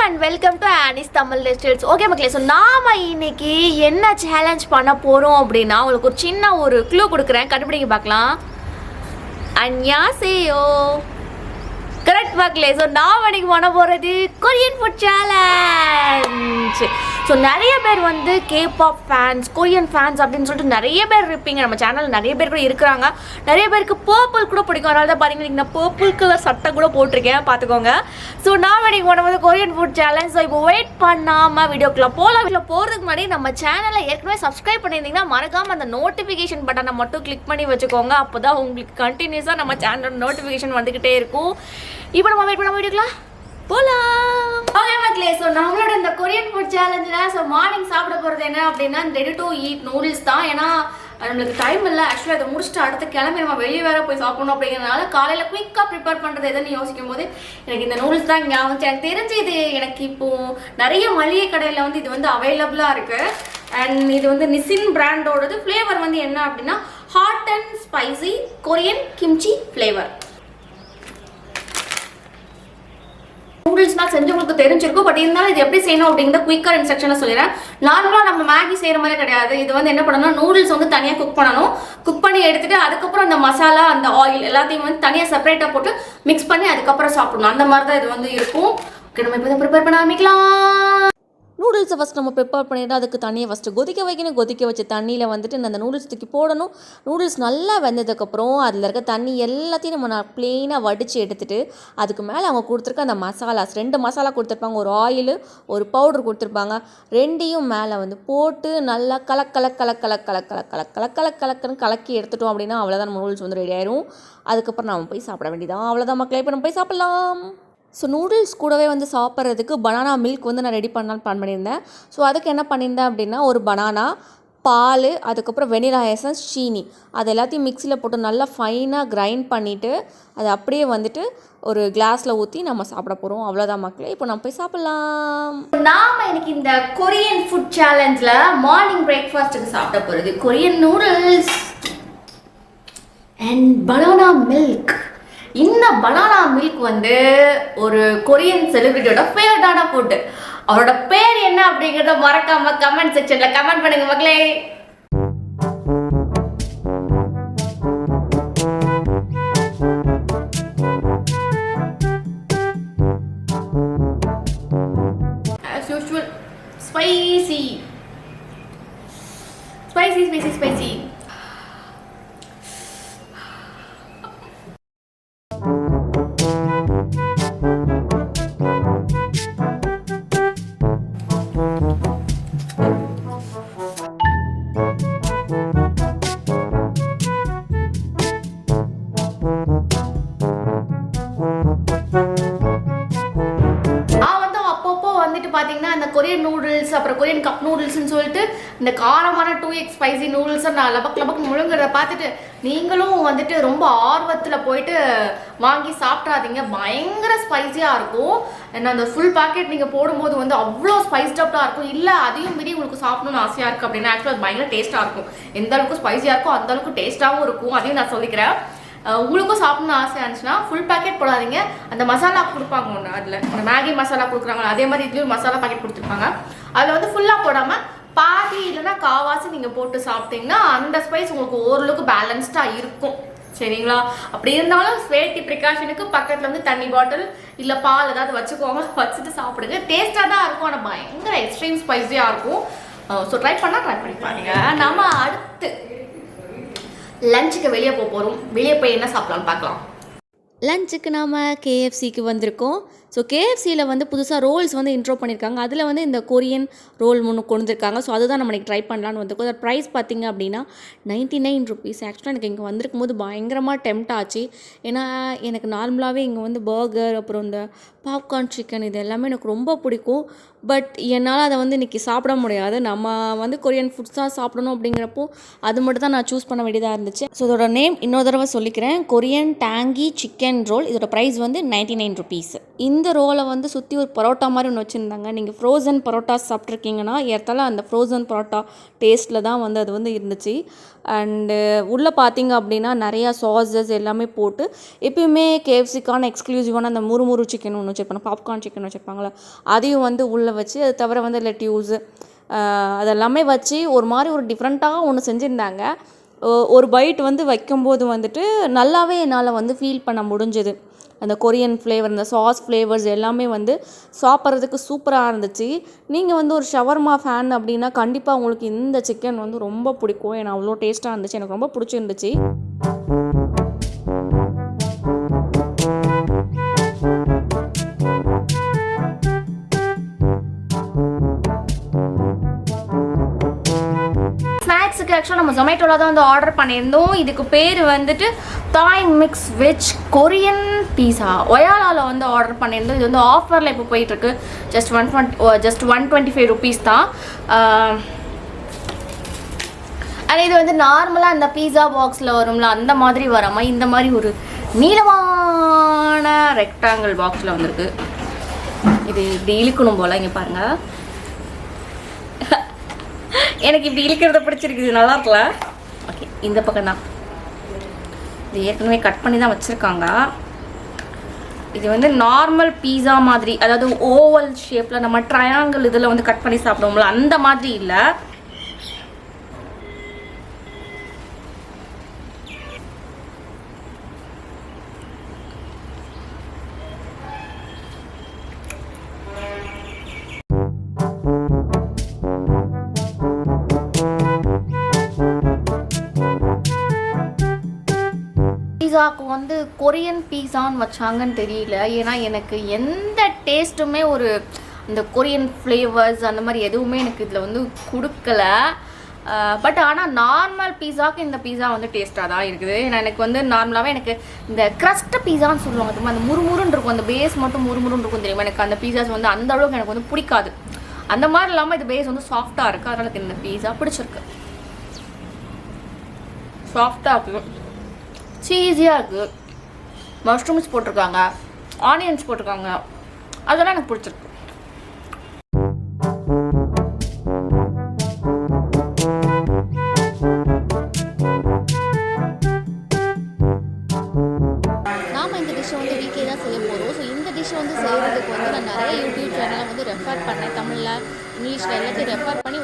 and welcome to Annie's Tamil Styles. Okay மக்களே, so நாம இன்னைக்கு என்ன சேலஞ்ச் பண்ண போகிறோம் அப்படின்னா உங்களுக்கு ஒரு சின்ன ஒரு க்ளூ கொடுக்குறேன், கண்டுபிடிங்க பார்க்கலாம். அன்யாசேயோ, கரெக்ட் மக்களே. ஸோ நான் இன்னைக்கு பண்ண போகிறது கொரியன் ஃபுட் சேலஞ்ச். ஸோ நிறைய பேர் வந்து கேபாப் ஃபேன்ஸ், கொரியன் ஃபேன்ஸ் அப்படின்னு சொல்லிட்டு நிறைய பேர் இருப்பீங்க. நம்ம சேனல் நிறைய பேர் கூட இருக்கிறாங்க. நிறைய பேருக்கு பர்பிள் கூட பிடிக்கும். அதனால தான் பார்த்தீங்கன்னா நான் பர்பிள் கலர் சட்டை கூட போட்டிருக்கேன், பார்த்துக்கோங்க. ஸோ நான் இன்னைக்கு பண்ணும்போது கொரியன் ஃபுட் சேலஞ்ச். ஸோ இப்போ வெயிட் பண்ணாமல் வீடியோக்குள்ளே போகலாம். வீட்டில் போகிறதுக்கு முன்னாடி நம்ம சேனலை ஏற்கனவே சப்ஸ்கிரைப் பண்ணியிருந்தீங்கன்னா மறக்காமல் அந்த நோட்டிஃபிகேஷன் பட்டனை மட்டும் கிளிக் பண்ணி வச்சுக்கோங்க. அப்போ தான் உங்களுக்கு கண்டினியூஸாக நம்ம சேனலோட நோட்டிஃபிகேஷன் வந்துக்கிட்டே இருக்கும். இப்போ நம்ம வெயிட் பண்ண வீடியோக்கலாம் போலாம். ஓகே மக்களே, ஸோ நம்மளோட இந்த கொரியன் ஃபுட் சேலஞ்சில் ஸோ மார்னிங் சாப்பிட போகிறது என்ன அப்படின்னா ரெடி டு ஈட் நூடுல்ஸ் தான். ஏன்னா நம்மளுக்கு டைம் இல்லை. ஆக்சுவலாக அதை முடிச்சுட்டு அடுத்த கிளம்பி நம்ம வெளியே வேற போய் சாப்பிடணும் அப்படிங்கிறதுனால காலையில் குயிக்காக ப்ரிப்பேர் பண்ணுறது எதுன்னு யோசிக்கும் போது எனக்கு இந்த நூடுல்ஸ் தான் ஞாபகம். எனக்கு தெரிஞ்சு இது எனக்கு இப்போது நிறைய மளிகை கடையில் வந்து இது வந்து அவைலபிளாக இருக்குது. அண்ட் இது வந்து நிசின் பிராண்டோடது. ஃப்ளேவர் வந்து என்ன அப்படின்னா hot and spicy Korean kimchi flavour. நூடுல்ஸ்னால் செஞ்சவங்களுக்கு தெரிஞ்சிருக்கும். பட் இருந்தாலும் இது எப்படி செய்யணும் அப்படிங்கிறத குயிக்காக இன்ஸ்ட்ரக்ஷனில் சொல்லிடுறேன். நார்மலாக நம்ம மேகி செய்கிற மாதிரி கிடையாது. இது வந்து என்ன பண்ணணும், நூடுல்ஸ் வந்து தனியாக குக் பண்ணணும். குக் பண்ணி எடுத்துகிட்டு அதுக்கப்புறம் அந்த மசாலா அந்த ஆயில் எல்லாத்தையும் வந்து தனியாக செப்பரேட்டாக போட்டு மிக்ஸ் பண்ணி அதுக்கப்புறம் சாப்பிடணும். அந்த மாதிரி தான் இது வந்து இருக்கும். ஓகே, நம்ம இப்போ தான் ப்ரிப்பேர் பண்ண ஆரம்பிக்கலாம். நூடுல்ஸை ஃபஸ்ட் நம்ம ப்ரிப்பேர் பண்ணிவிட்டு அதுக்கு தண்ணியை ஃபஸ்ட்டு கொதிக்க வைக்கணும். கொதிக்க வச்ச தண்ணியில் வந்துட்டு அந்த நூடுல்ஸ் தூக்கி போடணும். நூடுல்ஸ் நல்லா வெந்ததுக்கப்புறம் அதில் இருக்க தண்ணி எல்லாத்தையும் நம்ம ப்ளெயினாக வடித்து எடுத்துகிட்டு அதுக்கு மேலே அவங்க கொடுத்துருக்க அந்த மசாலாஸ் 2 மசாலா கொடுத்துருப்பாங்க. ஒரு ஆயில், ஒரு பவுடர் கொடுத்துருப்பாங்க. ரெண்டையும் மேலே வந்து போட்டு நல்லா கலக்குன்னு கலக்கி எடுத்துட்டோம் அப்படின்னா அவ்வளோதான், நம்ம நூடுல்ஸ் வந்து ரெடி ஆயிரும். அதுக்கப்புறம் நம்ம போய் சாப்பிட வேண்டியதான். அவ்வளோதான் மக்களே, இப்போ நம்ம போய் சாப்பிட்லாம். ஸோ நூடுல்ஸ் கூடவே வந்து சாப்பிட்றதுக்கு பனானா மில்க் வந்து நான் ரெடி பண்ணலான்னு பிளான் பண்ணியிருந்தேன். ஸோ அதுக்கு என்ன பண்ணியிருந்தேன் அப்படின்னா ஒரு பனானா, பால், அதுக்கப்புறம் வெனிலா எசன்ஸ், சீனி, அது எல்லாத்தையும் மிக்சியில் போட்டு நல்லா ஃபைனாக கிரைண்ட் பண்ணிவிட்டு அதை அப்படியே வந்துட்டு ஒரு கிளாஸில் ஊற்றி நம்ம சாப்பிட போகிறோம். அவ்வளோதான் மக்களே, இப்போ நம்ம போய் சாப்பிட்லாம். நாம் எனக்கு இந்த கொரியன் ஃபுட் சேலஞ்சில் மார்னிங் பிரேக்ஃபாஸ்ட்டுக்கு சாப்பிட போகிறது Korean noodles and banana milk. இந்த பனானா மில்க் வந்து ஒரு கொரியன் செலிபிரிட்டியோட ஃபேவரட்டான ஃபுட்டு. அவரோட பேர் என்ன அப்படிங்கிறத மறக்காம கமெண்ட் செக்ஷன்ல கமெண்ட் பண்ணுங்க மக்களே. As usual, spicy. பார்த்தீங்கன்னா இந்த கொரியன் நூடுல்ஸ் அப்புறம் கொரியன் கப் நூடுல்ஸ்ன்னு சொல்லிட்டு இந்த காரமான 2x ஸ்பைசி நூடுல்ஸை நான் லபக் முழுங்குறத பார்த்துட்டு நீங்களும் வந்துட்டு ரொம்ப ஆர்வத்தில் போயிட்டு வாங்கி சாப்பிட்றாதீங்க. பயங்கர ஸ்பைஸியாக இருக்கும். ஏன்னா அந்த ஃபுல் பேக்கெட் நீங்கள் போடும்போது வந்து அவ்வளோ ஸ்பைஸ்டப்டாக இருக்கும். இல்லை அதையும் மீறி உங்களுக்கு சாப்பிடணும்னு ஆசையாக இருக்குது அப்படின்னா ஆக்சுவலாக பயங்கர டேஸ்ட்டாக இருக்கும். எந்த அளவுக்கு ஸ்பைஸியாக இருக்கும் அந்த அளவுக்கு டேஸ்ட்டாகவும் இருக்கும். அதையும் நான் சொல்லிக்கிறேன். உங்களுக்கும் சாப்பிடணும்னு ஆசையாக இருந்துச்சுன்னா ஃபுல் பேக்கெட் போடாதீங்க. அந்த மசாலா கொடுப்பாங்க ஒன்று, அதில் அந்த மேகி மசாலா கொடுக்குறாங்க, அதே மாதிரி இதுலேயும் மசாலா பேக்கெட் கொடுத்துருப்பாங்க. அதில் வந்து ஃபுல்லாக போடாமல் பாதி இல்லைன்னா காவாசி நீங்கள் போட்டு சாப்பிட்டீங்கன்னா அந்த ஸ்பைஸ் உங்களுக்கு ஓரளவுக்கு பேலன்ஸ்டாக இருக்கும். சரிங்களா? அப்படி இருந்தாலும் சேஃப்டி ப்ரிகாஷனுக்கு பக்கத்தில் வந்து தண்ணி பாட்டில் இல்லை பால் ஏதாவது வச்சுக்கோங்க, வச்சுட்டு சாப்பிடுங்க. டேஸ்ட்டாக தான் இருக்கும், ஆனால் பயங்கர எக்ஸ்ட்ரீம் ஸ்பைஸியாக இருக்கும். ஸோ ட்ரை பண்ணி பாருங்க. நம்ம அடுத்து லஞ்சுக்கு வெளியே போகிறோம். வெளியே போய் என்ன சாப்பிடலான்னு பார்க்கலாம். லஞ்சுக்கு நாம் கேஎஃப்சிக்கு வந்திருக்கோம். ஸோ கேஎஃப்சியில் வந்து புதுசாக ரோல்ஸ் வந்து இன்ட்ரோ பண்ணியிருக்காங்க. அதில் வந்து இந்த கொரியன் ரோல் கொண்டு வந்திருக்காங்க. ஸோ அதுதான் நம்ம ட்ரை பண்ணலான்னு வந்திருக்கோம். அதோட ப்ரைஸ் பார்த்திங்க அப்படின்னா 99 ருபீஸ். ஆக்சுவலாக எனக்கு இங்கே வந்திருக்கும் போது பயங்கரமாக டெம்ட் ஆச்சு. ஏன்னா எனக்கு நார்மலாகவே இங்கே வந்து பர்கர் அப்புறம் இந்த பாப்கார்ன் சிக்கன் இது எல்லாமே எனக்கு ரொம்ப பிடிக்கும். பட் என்னால் அதை வந்து இன்றைக்கி சாப்பிட முடியாது. நம்ம வந்து கொரியன் ஃபுட்ஸ் தான் சாப்பிடணும் அப்படிங்கிறப்போ அது மட்டும் தான் நான் சூஸ் பண்ண வேண்டியதாக இருந்துச்சு. ஸோ இதோட நேம் இன்னொரு தடவை சொல்லிக்கிறேன், கொரியன் டேங்கி சிக்கன் ரோல். இதோட ப்ரைஸ் வந்து 99 ருபீஸ். இந்த இந்த ரோலை வந்து சுற்றி ஒரு பரோட்டா மாதிரி ஒன்று வச்சுருந்தாங்க. நீங்கள் ஃப்ரோசன் பரோட்டா சாப்பிட்ருக்கீங்கன்னா ஏற்றால அந்த ஃப்ரோசன் பரோட்டா டேஸ்ட்டில் தான் வந்து அது வந்து இருந்துச்சு. அண்டு உள்ளே பார்த்தீங்க அப்படின்னா நிறையா சாஸஸ் எல்லாமே போட்டு எப்பயுமே கேஎஃப்சிக்கான எக்ஸ்க்ளூசிவான அந்த முறுமுறு சிக்கன் ஒன்று வச்சுருப்பாங்க, பாப்கார்ன் சிக்கன் வச்சுருப்பாங்களே அதையும் வந்து உள்ளே வச்சு, அது தவிர வந்து லெட்யூஸு அதெல்லாமே வச்சு ஒரு மாதிரி ஒரு டிஃப்ரெண்ட்டாக ஒன்று செஞ்சுருந்தாங்க. ஒரு பைட் வந்து வைக்கும்போது வந்துட்டு நல்லாவே என்னால் வந்து ஃபீல் பண்ண முடிஞ்சுது. அந்த கொரியன் ஃப்ளேவர், இந்த சாஸ் ஃப்ளேவர்ஸ் எல்லாமே வந்து சாப்பிட்றதுக்கு சூப்பராக இருந்துச்சு. நீங்கள் வந்து ஒரு ஷவர்மா ஃபேன் அப்படின்னா கண்டிப்பாக உங்களுக்கு இந்த சிக்கன் வந்து ரொம்ப பிடிக்கும். ஏன்னா அவ்வளோ டேஸ்ட்டாக இருந்துச்சு, எனக்கு ரொம்ப பிடிச்சிருந்துச்சு. ஆக்சுவலாக நம்ம ஜொமேட்டோவில் தான் வந்து ஆர்டர் பண்ணியிருந்தோம். இதுக்கு பேர் வந்துட்டு தாய் மிக்ஸ் வெஜ் கொரியன் பீஸா. ஒயாலாவில் வந்து ஆர்டர் பண்ணியிருந்தோம். இது வந்து ஆஃபரில் இப்போ போயிட்டுருக்கு. ஜஸ்ட் 125 ருபீஸ் தான். ஆனால் இது வந்து நார்மலாக இந்த பீஸா பாக்ஸில் வரும்ல அந்த மாதிரி வராமல் இந்த மாதிரி ஒரு நீளமான ரெக்டாங்கிள் பாக்ஸில் வந்திருக்கு. இது இப்படி இழுக்கணும் போல். இங்கே பாருங்கள், எனக்கு இப்படி இழுக்கிறத பிடிச்சிருக்குது, நல்லா இருக்கல. ஓகே, இந்த பக்கம் தான் இது ஏற்கனவே கட் பண்ணி தான் வச்சுருக்காங்க. இது வந்து நார்மல் பீஸா மாதிரி, அதாவது ஓவல் ஷேப்பில் நம்ம ட்ரையாங்கிள் இதில் வந்து கட் பண்ணி சாப்பிடுவோம்ல அந்த மாதிரி இல்லை. பீஸாவுக்கு வந்து கொரியன் பீஸான்னு வச்சாங்கன்னு தெரியல. ஏன்னா எனக்கு எந்த டேஸ்ட்டுமே ஒரு இந்த கொரியன் ஃப்ளேவர்ஸ் அந்த மாதிரி எதுவுமே எனக்கு இதில் வந்து கொடுக்கல. பட் ஆனால் நார்மல் பீஸாவுக்கு இந்த பீஸா வந்து டேஸ்ட்டாக தான் இருக்குது. ஏன்னா எனக்கு வந்து நார்மலாகவே எனக்கு இந்த க்ரஸ்ட் பீஸான்னு சொல்லுவாங்க தெரியுமா, அந்த முறுமுறுன்னு இருக்கும், அந்த பேஸ் மட்டும் முறுமுறுன்னு இருக்கும் தெரியுமா. எனக்கு அந்த பீஸாஸ் வந்து அந்த அளவுக்கு எனக்கு வந்து பிடிக்காது. அந்த மாதிரி இல்லாமல் இது பேஸ் வந்து சாஃப்டாக இருக்குது. அதனால் எனக்கு இந்த பீஸா பிடிச்சிருக்கு. சாஃப்டாக இருக்குது, சீஸியாக இருக்குது, மஷ்ரூம்ஸ் போட்டிருக்காங்க, ஆனியன்ஸ் போட்டிருக்காங்க, அதெல்லாம் எனக்கு பிடிச்சிருக்கு. நாம் இந்த டிஷ்ஷை வந்து வீட்டிலே தான் செய்ய போகிறோம். ஸோ இந்த டிஷ்ஷை வந்து செய்கிறதுக்கு வந்து நான் நிறைய யூடியூப் சேனலை வந்து ரெஃபர் பண்ணேன். தமிழில், இங்கிலீஷில் எல்லாத்தையும் ரெஃபர் பண்ணி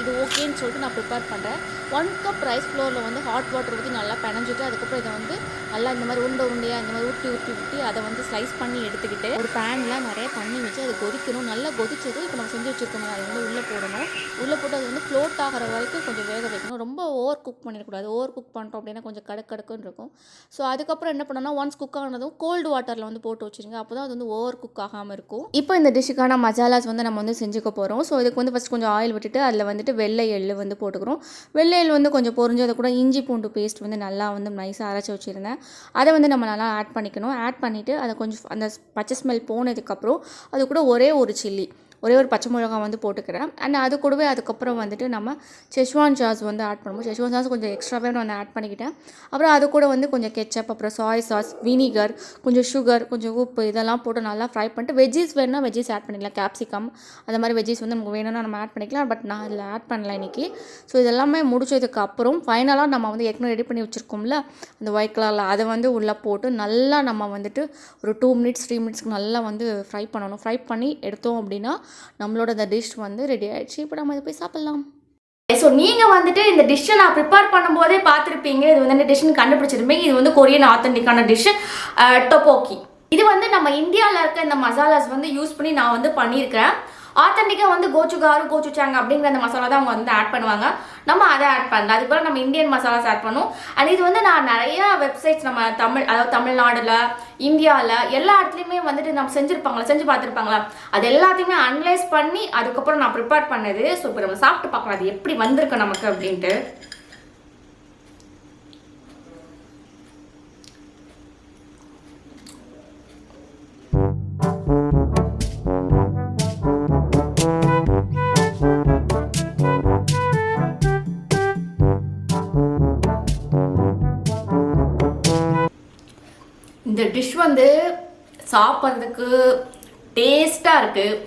இது ஓகேன்னு சொல்லிட்டு நான் ப்ரிப்பேர் பண்ணுறேன். 1 கப் ரைஸ் ஃப்ளோரில் வந்து ஹாட் வாட்டர் ஊற்றி நல்லா பிணைஞ்சிட்டு அதுக்கப்புறம் இதை வந்து நல்லா இந்த மாதிரி உருண்டையாக இந்த மாதிரி ஊற்றி அதை வந்து ஸ்லைஸ் பண்ணி எடுத்துக்கிட்டு ஒரு பேனில் நிறைய தண்ணி வச்சு அது கொதிக்கணும். நல்லா கொதிச்சது இப்போ நம்ம செஞ்சு வச்சுருக்கோம், அதை வந்து உள்ளே போடணும். உள்ளே போட்டு அது வந்து ஃப்ளோட் ஆகிற வரைக்கும் கொஞ்சம் வேக வைக்கணும். ரொம்ப ஓவர் குக் பண்ணிடக்கூடாது. ஓவர் குக் பண்ணிட்டோம் அப்படின்னா கொஞ்சம் கடுக்குன்னு இருக்கும். ஸோ அதுக்கப்புறம் என்ன பண்ணணும்னா ஒன்ஸ் குக் ஆனதும் கோல்டு வாட்டரில் வந்து போட்டு வச்சுருங்க. அப்போ தான் அது வந்து ஓவர் குக் ஆகாமல் இருக்கும். இப்போ இந்த டிஷ்ஷுக்கான மசாலாஸ் வந்து நம்ம வந்து செஞ்சுக்க போகிறோம். ஸோ இதுக்கு வந்து ஃபஸ்ட் கொஞ்சம் ஆயில் விட்டுட்டு அதில் வந்துட்டு வெள்ளை எள்ளு வந்து போட்டுக்கிறோம். வெள்ளை எள்ளு வந்து கொஞ்சம் பொரிஞ்சு அதை கூட இஞ்சி பூண்டு பேஸ்ட் வந்து நல்லா வந்து நைஸாக அரைச்சி வச்சுருந்தேன். அதை வந்து நம்ம நல்லா ஆட் பண்ணிக்கணும். ஆட் பண்ணிவிட்டு அதை கொஞ்சம் அந்த பச்சை ஸ்மெல் போனதுக்கப்புறம் அது கூட ஒரே ஒரு பச்சை மிளகாய் வந்து போட்டுக்கிறேன். அண்ட் அது கூடவே அதுக்கப்புறம் வந்துட்டு நம்ம செஷ்வான் சாஸ் வந்து ஆட் பண்ணுவோம். செஷ்வான் சாஸ் கொஞ்சம் எக்ஸ்ட்ராவே நான் வந்து ஆட் பண்ணிக்கிட்டேன். அப்புறம் அது கூட வந்து கொஞ்சம் கெச்சப், அப்புறம் சாய் சாஸ், வினிகர், கொஞ்சம் சுகர், கொஞ்சம் உப்பு இதெல்லாம் போட்டு நல்லா ஃப்ரை பண்ணிட்டு வெஜ்ஜீஸ் வேணுன்னா வெஜ்ஜீஸ் ஆட் பண்ணிக்கலாம். கேப்சிகம் அந்த மாதிரி வெஜ்ஜீஸ் வந்து நமக்கு வேணும்னா நம்ம ஆட் பண்ணிக்கலாம். பட் நான் அதில் ஆட் பண்ணல இன்றைக்கி. ஸோ இதெல்லாமே முடிச்சதுக்கு அப்புறம் ஃபைனலாக நம்ம வந்து ஏற்கனவே ரெடி பண்ணி வச்சுருக்கோம்ல அந்த ஒயிட் கலரில் அதை வந்து உள்ளே போட்டு நல்லா நம்ம வந்துட்டு ஒரு 2 மினிட்ஸ் 3 மினிட்ஸ்க்கு நல்லா வந்து ஃப்ரை பண்ணணும். ஃப்ரை பண்ணி எடுத்தோம் அப்படின்னா நம்மளோட இந்த டிஷ் வந்து ரெடி ஆகிடுச்சு. இப்போ நம்ம இதை போய் சாப்பிட்லாம். ஸோ நீங்கள் வந்துட்டு இந்த டிஷ்ஷை நான் ப்ரிப்பேர் பண்ணும்போதே பார்த்துருப்பீங்க. இது வந்து டிஷ்ஷுன்னு கண்டுபிடிச்சிருப்பீங்க. இது வந்து கொரியன் ஆத்தென்டிக்கான டிஷ்ஷு டொப்போக்கி. இது வந்து நம்ம இந்தியாவில் இருக்க இந்த மசாலாஸ் வந்து யூஸ் பண்ணி நான் வந்து பண்ணியிருக்கிறேன். ஆத்தென்டிக்காக வந்து கோச்சுகாரு, கோச்சுச்சாங்க அப்படிங்கிற அந்த மசாலா தான் அவங்க வந்து ஆட் பண்ணுவாங்க. நம்ம அதை ஆட் பண்ணல. அதுக்கப்புறம் நம்ம இந்தியன் மசாலாஸ் ஆட் பண்ணுவோம். அண்ட் இது வந்து நான் நிறையா வெப்சைட்ஸ் நம்ம அதாவது தமிழ்நாடுல, இந்தியாவில் எல்லா இடத்துலையுமே வந்துட்டு நம்ம செஞ்சு பார்த்துருப்பாங்களா, அது எல்லாத்தையுமே அனலைஸ் பண்ணி அதுக்கப்புறம் நான் ப்ரிப்பேர் பண்ணது. ஸோ இப்போ நம்ம சாப்பிட்டு பார்க்கலாம் அது எப்படி வந்திருக்கு நமக்கு அப்படின்ட்டு. இந்த டிஷ் வந்து சாப்பிட்றதுக்கு டேஸ்ட்டாக இருக்குது.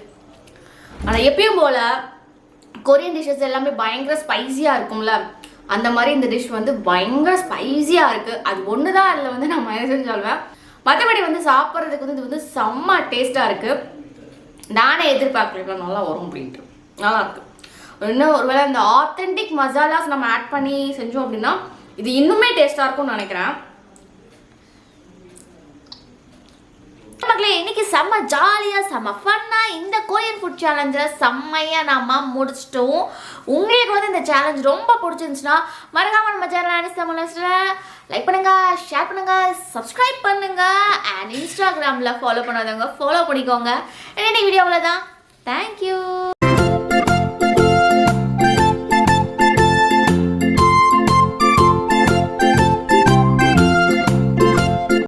ஆனால் எப்பயும் போல் கொரியன் டிஷ்ஷஸ் எல்லாமே பயங்கர ஸ்பைஸியாக இருக்கும்ல, அந்த மாதிரி இந்த டிஷ் வந்து பயங்கர ஸ்பைஸியாக இருக்குது. அது ஒன்று தான் அதில் வந்து நான் மைனஸ்ன்னு சொல்வேன். மற்றபடி வந்து சாப்பிட்றதுக்கு வந்து இது வந்து செம்ம டேஸ்ட்டாக இருக்குது. நானே எதிர்பார்க்கல நல்லா வரும் அப்படின்ட்டு. நல்லா இருக்குது. இன்னும் ஒருவேளை இந்த ஆத்தென்டிக் மசாலாஸ் நம்ம ஆட் பண்ணி செஞ்சோம் அப்படின்னா இது இன்னுமே டேஸ்ட்டாக இருக்கும்னு நினைக்கிறேன். மக்களே, இன்னைக்கு செம்ம ஜாலியாக செம்ம ஃபன்னாக இந்த கொரியன் ஃபுட் சேலஞ்சில் செம்மையாக நம்ம முடிச்சிட்டோம். உங்களுக்கு வந்து இந்த சேலஞ்ச் ரொம்ப பிடிச்சிருந்துச்சுன்னா மறக்காம நம்ம சேனல் லைக் பண்ணுங்க, ஷேர் பண்ணுங்க, சப்ஸ்கிரைப் பண்ணுங்க. அண்ட் இன்ஸ்டாகிராமில் ஃபாலோ பண்ணாதவங்க ஃபாலோ பண்ணிக்கோங்க. இன்னைக்கு வீடியோவில் தான். தேங்க்யூ.